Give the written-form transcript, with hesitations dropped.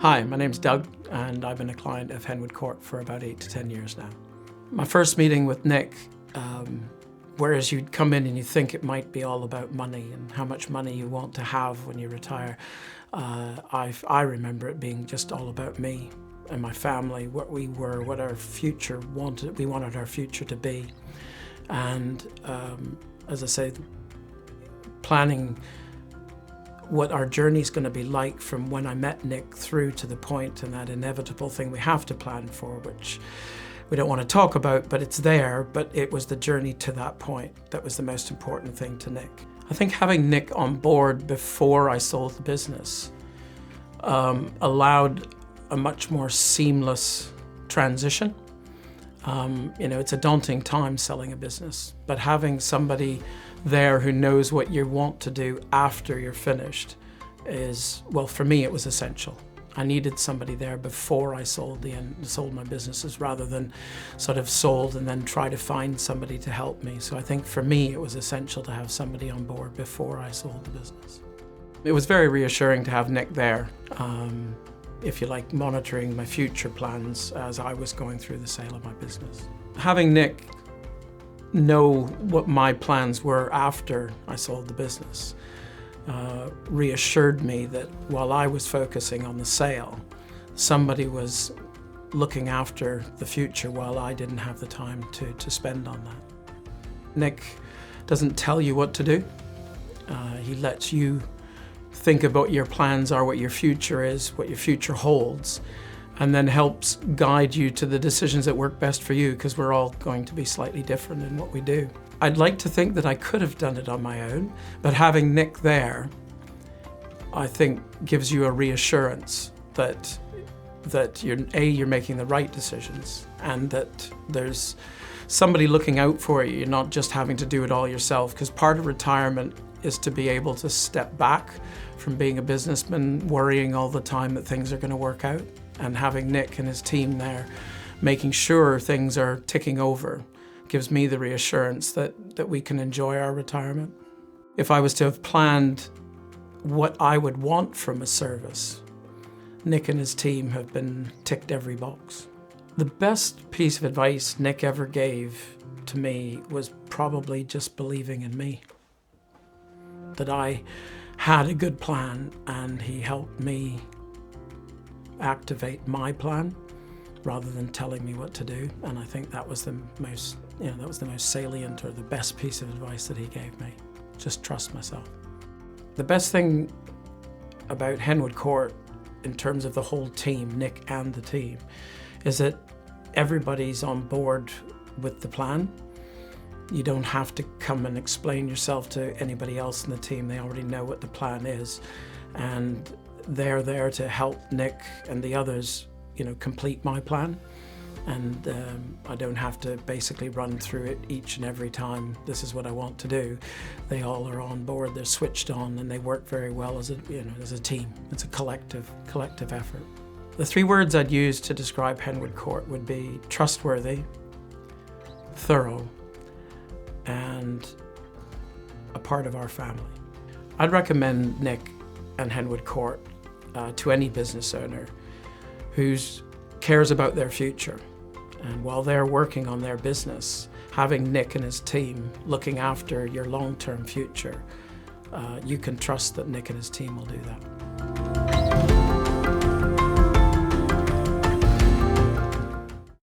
Hi, my name's Doug, and I've been a client of Henwood Court for about 8 to 10 years now. My first meeting with Nick, whereas you'd come in and you think it might be all about money and how much money you want to have when you retire, I remember it being just all about me and my family, what we were, what our future wanted. We wanted our future to be. And as I say, planning what our journey's going to be like from when I met Nick through to the point and that inevitable thing we have to plan for, which we don't want to talk about, but it's there. But it was the journey to that point that was the most important thing to Nick. I think having Nick on board before I sold the business allowed a much more seamless transition. It's a daunting time selling a business, but having somebody there who knows what you want to do after you're finished is, well, for me, it was essential. I needed somebody there before I sold my businesses rather than sort of sold and then try to find somebody to help me. So I think for me, it was essential to have somebody on board before I sold the business. It was very reassuring to have Nick there, if you like, monitoring my future plans as I was going through the sale of my business. Having Nick know what my plans were after I sold the business reassured me that while I was focusing on the sale, somebody was looking after the future while I didn't have the time to spend on that. Nick doesn't tell you what to do. He lets you think about what your plans are, what your future is, what your future holds, and then helps guide you to the decisions that work best for you, because we're all going to be slightly different in what we do. I'd like to think that I could have done it on my own, but having Nick there, I think, gives you a reassurance that you're making the right decisions and that there's somebody looking out for you. You're not just having to do it all yourself, because part of retirement is to be able to step back from being a businessman, worrying all the time that things are going to work out, and having Nick and his team there making sure things are ticking over gives me the reassurance that we can enjoy our retirement. If I was to have planned what I would want from a service, Nick and his team have been ticked every box. The best piece of advice Nick ever gave to me was probably just believing in me. That I had a good plan and he helped me activate my plan rather than telling me what to do. And I think that was the most salient or the best piece of advice that he gave me. Just trust myself. The best thing about Henwood Court in terms of the whole team, Nick and the team, is that everybody's on board with the plan. You don't have to come and explain yourself to anybody else in the team. They already know what the plan is, and they're there to help Nick and the others, complete my plan. And I don't have to basically run through it each and every time. This is what I want to do. They all are on board. They're switched on, and they work very well as a team. It's a collective effort. The 3 words I'd use to describe Henwood Court would be trustworthy, thorough, and a part of our family. I'd recommend Nick and Henwood Court to any business owner who cares about their future. And while they're working on their business, having Nick and his team looking after your long-term future, you can trust that Nick and his team will do that.